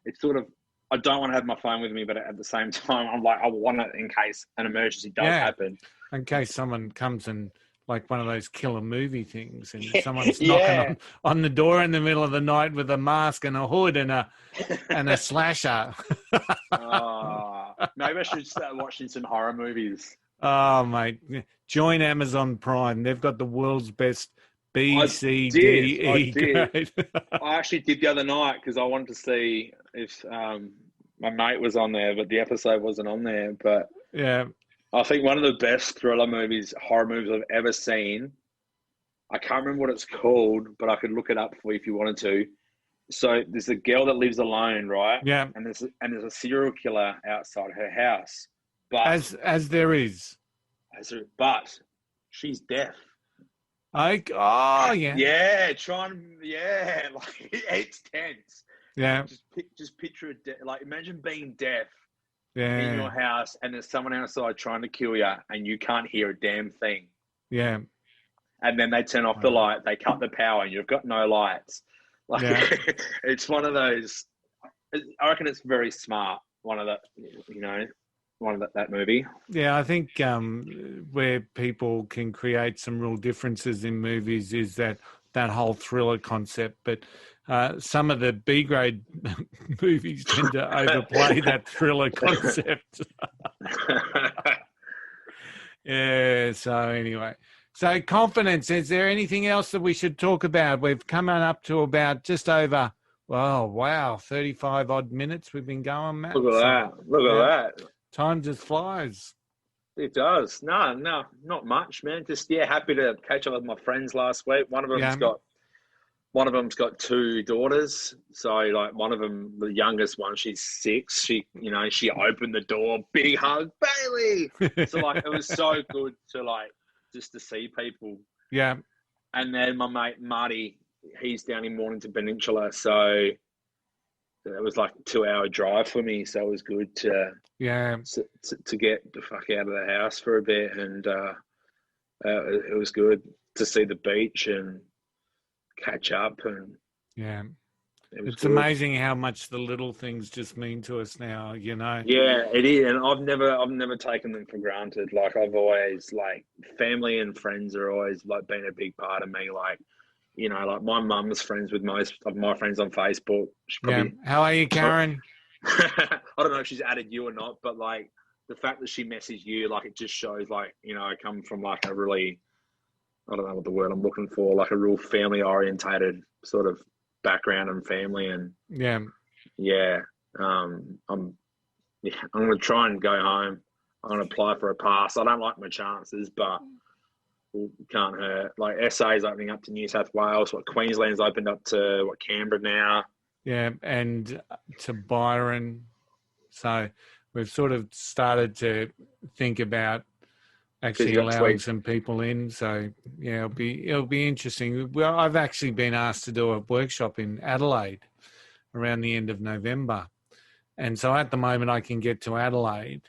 it's sort of, I don't want to have my phone with me, but at the same time, I'm like, I want it in case an emergency does happen. In case someone comes and, like one of those killer movie things, and someone's knocking on the door in the middle of the night with a mask and a hood and a slasher. Maybe I should start watching some horror movies. Oh, mate. Join Amazon Prime. They've got the world's best B, C, D, E grade. I actually did the other night because I wanted to see if my mate was on there, but the episode wasn't on there. But yeah, I think one of the best horror movies I've ever seen. I can't remember what it's called, but I could look it up for you if you wanted to. So there's a girl that lives alone, right? Yeah. And there's a serial killer outside her house. But as there is. But she's deaf. Yeah. Yeah, like it's tense. Yeah. Just picture it, like imagine being deaf. Yeah. In your house, and there's someone outside trying to kill you, and you can't hear a damn thing. Yeah. And then they turn off the light, they cut the power, and you've got no lights. Like it's one of those. I reckon it's very smart. That movie. Yeah, I think where people can create some real differences in movies is that whole thriller concept, but. Some of the B-grade movies tend to overplay that thriller concept. Yeah, so anyway. So confidence, is there anything else that we should talk about? We've come on up to about just over, 35 odd minutes we've been going, Matt. Look at that. Time just flies. It does. No, not much, man. Just, happy to catch up with my friends last week. One of them's got two daughters. So like one of them, the youngest one, she's 6. She opened the door, big hug, Bailey. So like, it was so good to like, just to see people. Yeah. And then my mate, Marty, he's down in Mornington Peninsula. So it was like a 2-hour drive for me. So it was good to get the fuck out of the house for a bit. And it was good to see the beach and catch up. And it's amazing how much the little things just mean to us now, you know. Yeah, it is. And I've never taken them for granted. Like I've always, like, family and friends are always like been a big part of me. Like, you know, like my mum's friends with most of my friends on Facebook. How are you, Karen? I don't know if she's added you or not, but like the fact that she messaged you, like it just shows, like, you know, I come from like a really, I don't know what the word I'm looking for, like a real family orientated sort of background and family. And I'm going to try and go home. I'm going to apply for a pass. I don't like my chances, but can't hurt. Like SA's opening up to New South Wales. Queensland's opened up to Canberra now. Yeah, and to Byron. So we've sort of started to think about actually allowing some people in. So yeah, it'll be interesting. Well, I've actually been asked to do a workshop in Adelaide around the end of November. And so at the moment I can get to Adelaide.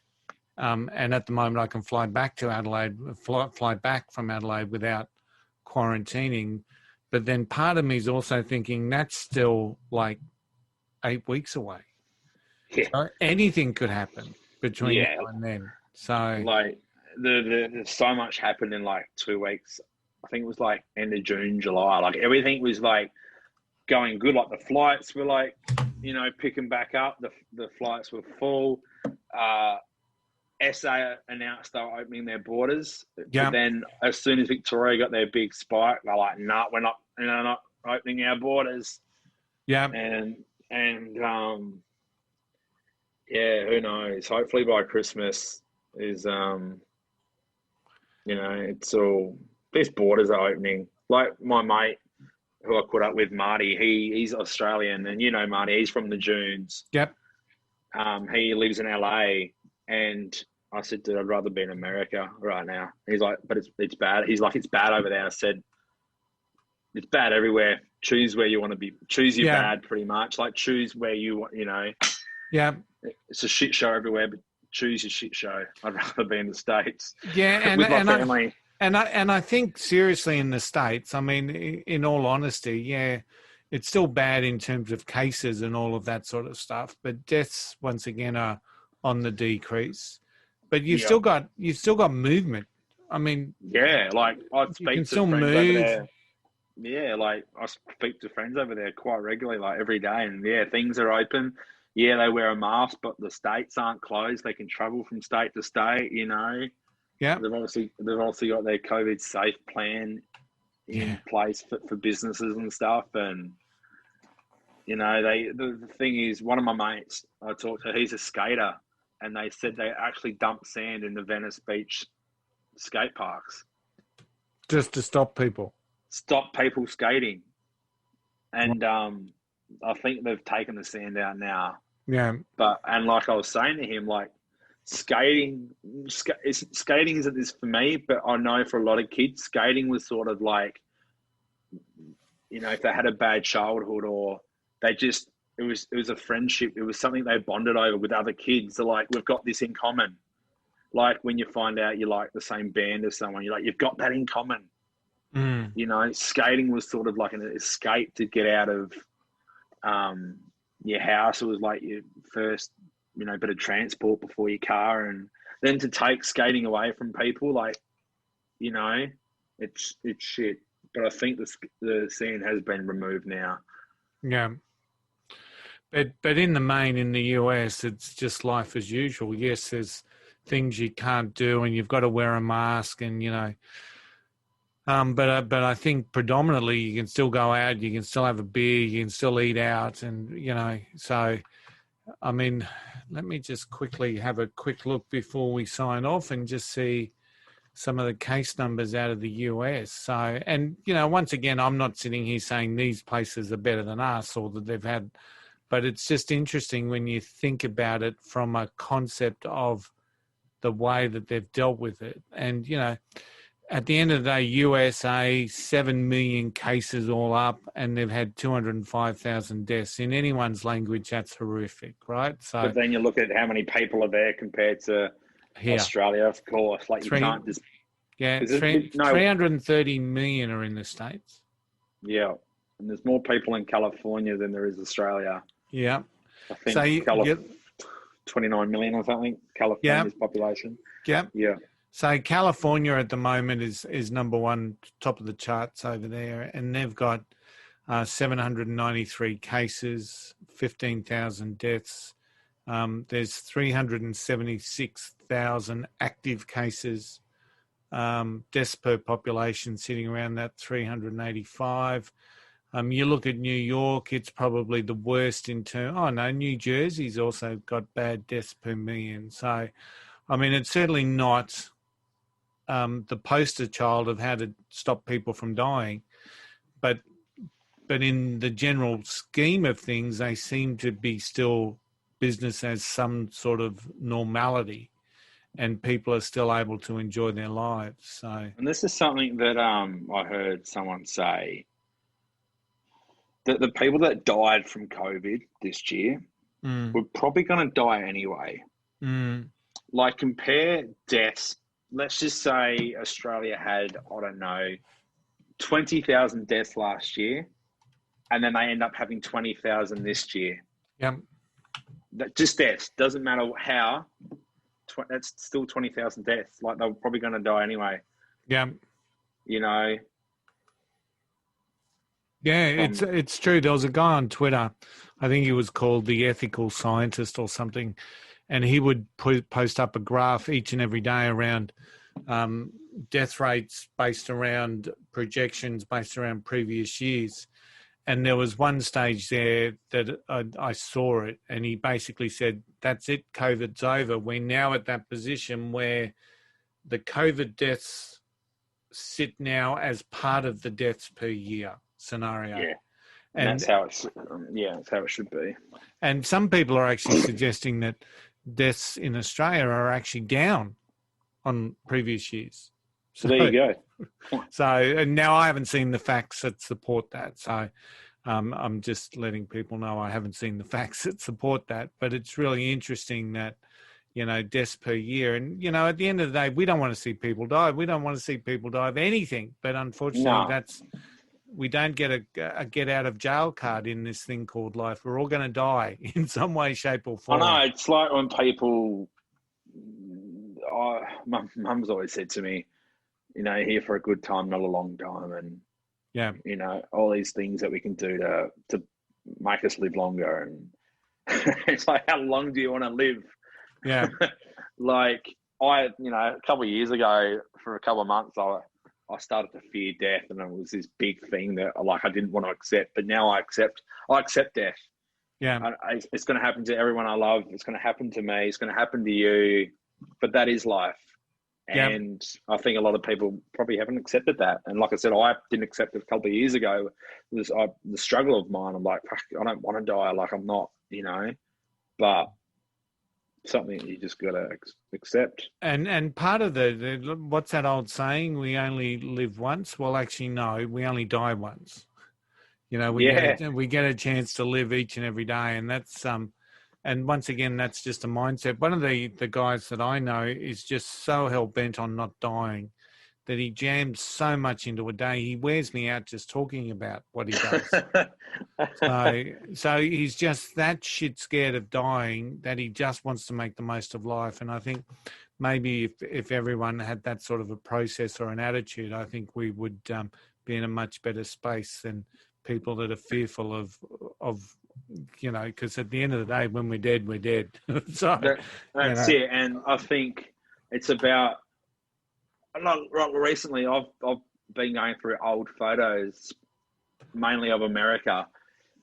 And at the moment I can fly back to Adelaide, fly back from Adelaide without quarantining. But then part of me is also thinking that's still like 8 weeks away. Yeah. So anything could happen between now and then. So like there's so much happened in like 2 weeks. I think it was like end of June, July. Like everything was like going good. Like the flights were like, you know, picking back up. The flights were full. SA announced they were opening their borders. Yeah. But then as soon as Victoria got their big spike, they're like, "No, we're not opening our borders." Yeah. And yeah, who knows? Hopefully by Christmas is it's all these borders are opening. Like my mate who I caught up with, Marty, he's Australian, and Marty, he's from the Dunes. Yep. He lives in LA, and I said, dude, I'd rather be in America right now. He's like, but it's bad. He's like, it's bad over there. I said, it's bad everywhere. Choose where you want to be. Choose your bad, pretty much. Like, choose where you want, Yeah. It's a shit show everywhere, but choose your shit show. I'd rather be in the States. Yeah, and with my family. I think seriously in the States, I mean, in all honesty, yeah, it's still bad in terms of cases and all of that sort of stuff, but deaths once again are on the decrease. But you've still got movement. I mean, yeah, like I speak to friends over there. Yeah, like I speak to friends over there quite regularly, like every day, and yeah, things are open. Yeah, they wear a mask, but the states aren't closed. They can travel from state to state. Yeah, they've obviously got their COVID safe plan in place for businesses and stuff, and the thing is, one of my mates I talked to, he's a skater, and they said they actually dump sand in the Venice Beach skate parks just to stop people skating, and I think they've taken the sand out now. Yeah, and like I was saying to him, like skating isn't this for me, but I know for a lot of kids, skating was sort of like, if they had a bad childhood or they just it was a friendship. It was something they bonded over with other kids. So like, we've got this in common. Like when you find out you like the same band as someone, you're like, you've got that in common. Skating was sort of like an escape to get out of your house. It was like your first, bit of transport before your car, and then to take skating away from people, like, it's shit. But I think the scene has been removed now. Yeah. But in the main, in the US, it's just life as usual. Yes, there's things you can't do, and you've got to wear a mask, and but I think predominantly you can still go out, you can still have a beer, you can still eat out, and so I mean, let me just quickly have a quick look before we sign off and just see some of the case numbers out of the US. So, and once again, I'm not sitting here saying these places are better than us or that they've had. But it's just interesting when you think about it from a concept of the way that they've dealt with it. And, at the end of the day, USA, 7 million cases all up, and they've had 205,000 deaths. In anyone's language, that's horrific, right? So, but then you look at how many people are there compared to Australia, of course. Like, you can't just... Yeah, 330 million are in the States. Yeah, and there's more people in California than there is Australia. Yeah. I think 29 million or something, California's population. Yeah. Yeah. So California at the moment is number one, top of the charts over there, and they've got 793 cases, 15,000 deaths. There's 376,000 active cases. Deaths per population sitting around that 385. You look at New York, it's probably the worst in terms. Oh no, New Jersey's also got bad deaths per million. So, I mean, it's certainly not the poster child of how to stop people from dying, but in the general scheme of things, they seem to be still business as some sort of normality, and people are still able to enjoy their lives. So, and this is something that I heard someone say, that the people that died from COVID this year were probably going to die anyway. Like, compare deaths. Let's just say Australia had, 20,000 deaths last year, and then they end up having 20,000 this year. Yeah. Just deaths. Doesn't matter how. That's still 20,000 deaths. Like, they're probably going to die anyway. Yeah. Yeah, it's true. There was a guy on Twitter, I think he was called the Ethical Scientist or something, and he would post up a graph each and every day around death rates based around projections, based around previous years. And there was one stage there that I saw it, and he basically said, that's it, COVID's over. We're now at that position where the COVID deaths sit now as part of the deaths per year scenario. Yeah. And that's how that's how it should be. And some people are actually suggesting that deaths in Australia are actually down on previous years. So there you go. So, and now I haven't seen the facts that support that. So I'm just letting people know I haven't seen the facts that support that. But it's really interesting that, you know, deaths per year. And, you know, at the end of the day, we don't want to see people die. We don't want to see people die of anything. But unfortunately, we don't get a get out of jail card in this thing called life. We're all going to die in some way, shape or form. I know. It's like when people, my mum's always said to me, you know, here for a good time, not a long time. And, you know, all these things that we can do to make us live longer. And it's like, how long do you want to live? Yeah. Like you know, a couple of years ago, for a couple of months, I started to fear death, and it was this big thing that I didn't want to accept. But now I accept death. Yeah. It's going to happen to everyone I love. It's going to happen to me. It's going to happen to you. But that is life. And I think a lot of people probably haven't accepted that. And like I said, I didn't accept it a couple of years ago. The struggle of mine, I'm like, fuck, I don't want to die. Like, I'm not, you know, but something you just got to accept. And part of the what's that old saying? We only live once. Well, actually, no, we only die once. You know, we get a chance to live each and every day, and that's and once again, that's just a mindset. One of the guys that I know is just so hell bent on not dying that he jams so much into a day. He wears me out just talking about what he does. So he's just that shit scared of dying that he just wants to make the most of life. And I think maybe if everyone had that sort of a process or an attitude, I think we would be in a much better space than people that are fearful of you know, because at the end of the day, when we're dead, we're dead. So that's it. And I think it's about, recently I've been going through old photos, mainly of America,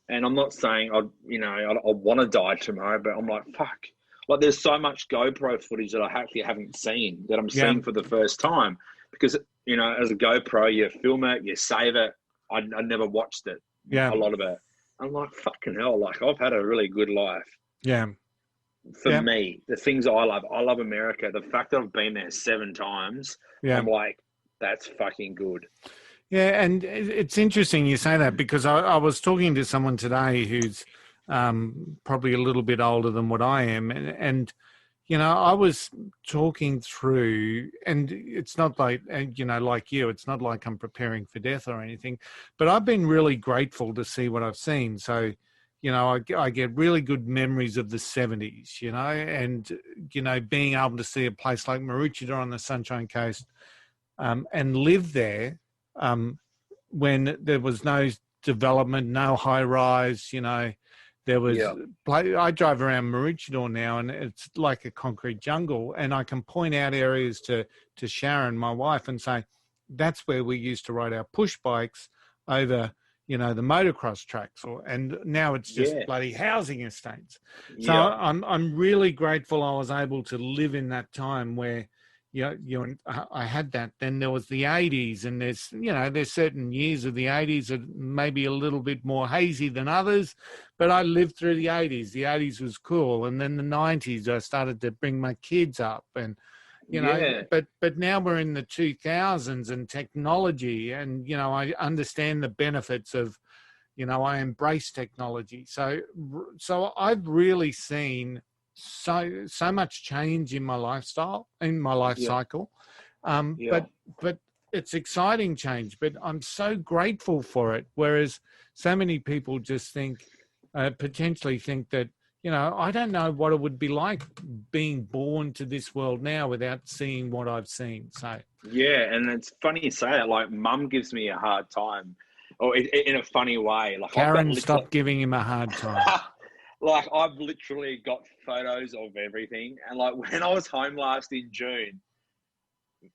and I'm not saying I want to die tomorrow, but I'm like, fuck, like there's so much GoPro footage that I actually haven't seen that I'm seeing for the first time, because, you know, as a GoPro, you film it, you save it. I never watched it, a lot of it. I'm like, fucking hell, like I've had a really good life. Yeah. For me, the things I love America. The fact that I've been there 7 times, I'm like, that's fucking good. Yeah, and it's interesting you say that, because I was talking to someone today who's probably a little bit older than what I am, and you know, I was talking through, and it's not like, you know, like you, it's not like I'm preparing for death or anything, but I've been really grateful to see what I've seen. So, you know, I get really good memories of the 70s, you know, and, you know, being able to see a place like Maroochydore on the Sunshine Coast and live there when there was no development, no high rise, you know. There was, I drive around Maroochydore now, and it's like a concrete jungle, and I can point out areas to Sharon, my wife, and say, that's where we used to ride our push bikes over, you know, the motocross tracks, and now it's just bloody housing estates. So I'm really grateful I was able to live in that time where, I had that. Then there was the 80s, and there's certain years of the 80s that maybe a little bit more hazy than others, but I lived through the 80s. The 80s was cool. And then the 90s, I started to bring my kids up, and, you know, but now we're in the 2000s and technology, and, you know, I understand the benefits of, you know, I embrace technology. So I've really seen so much change in my lifestyle, in my life cycle, but it's exciting change, but I'm so grateful for it, whereas so many people just potentially think that, you know, I don't know what it would be like being born to this world now without seeing what I've seen. So and it's funny you say that. Like, Mum gives me a hard time, or in a funny way. Like, Karen, stop giving him a hard time. Like, I've literally got photos of everything. And like, when I was home last in June,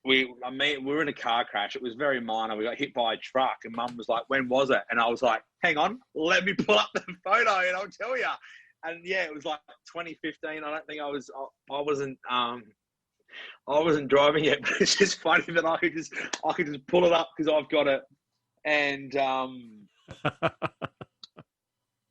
we were in a car crash. It was very minor. We got hit by a truck, and Mum was like, "When was it?" And I was like, "Hang on, let me pull up the photo, and I'll tell you." And yeah, it was like 2015. I don't think I wasn't driving yet, but it's just funny that I could just pull it up because I've got it. And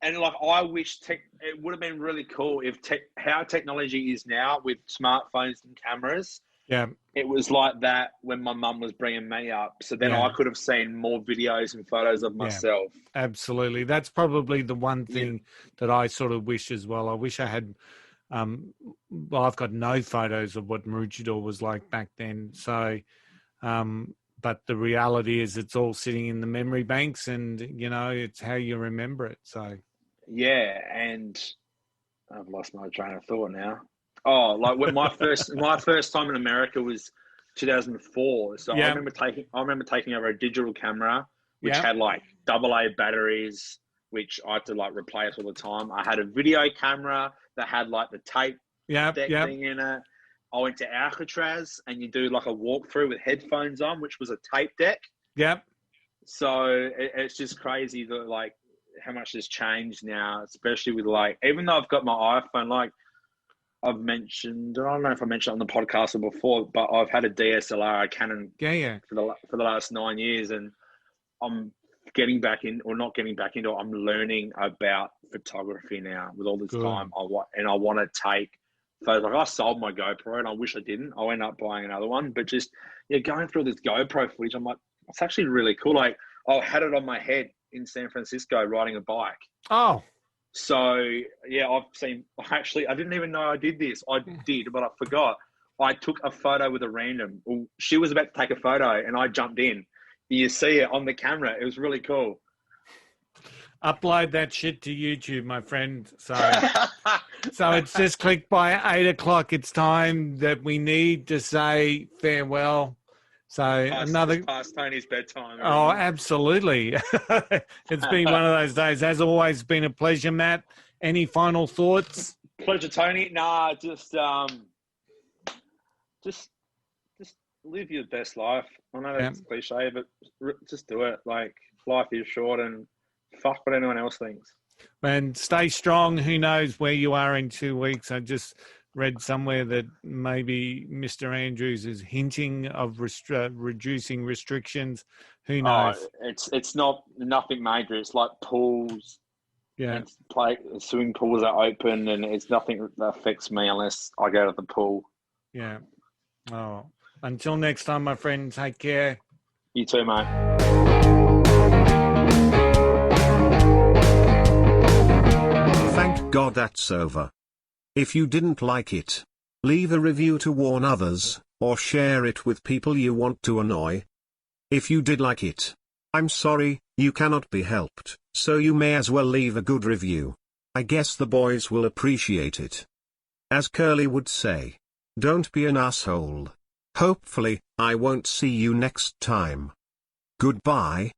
and like, I wish it would have been really cool if how technology is now with smartphones and cameras. Yeah, it was like that when my mum was bringing me up. So then I could have seen more videos and photos of myself. Absolutely. That's probably the one thing that I sort of wish as well. I wish I had, well, I've got no photos of what Maroochydore was like back then. So, but the reality is it's all sitting in the memory banks, and, you know, it's how you remember it. So, yeah. And I've lost my train of thought now. Oh, like when my first time in America was 2004. So I remember taking over a digital camera, which had like AA batteries, which I had to like replace all the time. I had a video camera that had like the tape deck thing in it. I went to Alcatraz, and you do like a walkthrough with headphones on, which was a tape deck. Yep. So it's just crazy that like how much has changed now, especially with like, even though I've got my iPhone, like, I've mentioned, I don't know if I mentioned it on the podcast or before, but I've had a DSLR, a Canon, for the last 9 years, and I'm getting back in, or not getting back into it. I'm learning about photography now with all this time. I want to take photos. Like, I sold my GoPro, and I wish I didn't. I ended up buying another one, but just going through this GoPro footage, I'm like, it's actually really cool. Like, I had it on my head in San Francisco riding a bike. Oh. So, yeah, I didn't even know I did this. I did, but I forgot. I took a photo with a random. She was about to take a photo, and I jumped in. You see it on the camera. It was really cool. Upload that shit to YouTube, my friend. So it's just clicked by 8 o'clock. It's time that we need to say farewell. So past Tony's bedtime. Oh, absolutely. It's been one of those days. As always, been a pleasure, Matt. Any final thoughts? Pleasure, Tony. Nah, just live your best life. I know that's cliche, but just do it. Like, life is short, and fuck what anyone else thinks. And stay strong. Who knows where you are in 2 weeks? I just read somewhere that maybe Mr. Andrews is hinting of reducing restrictions. Who knows? Oh, it's nothing major. It's like pools. Yeah. Swimming pools are open, and it's nothing that affects me unless I go to the pool. Yeah. Oh, until next time, my friend, take care. You too, mate. Thank God that's over. If you didn't like it, leave a review to warn others, or share it with people you want to annoy. If you did like it, I'm sorry, you cannot be helped, so you may as well leave a good review. I guess the boys will appreciate it. As Curly would say, don't be an asshole. Hopefully, I won't see you next time. Goodbye.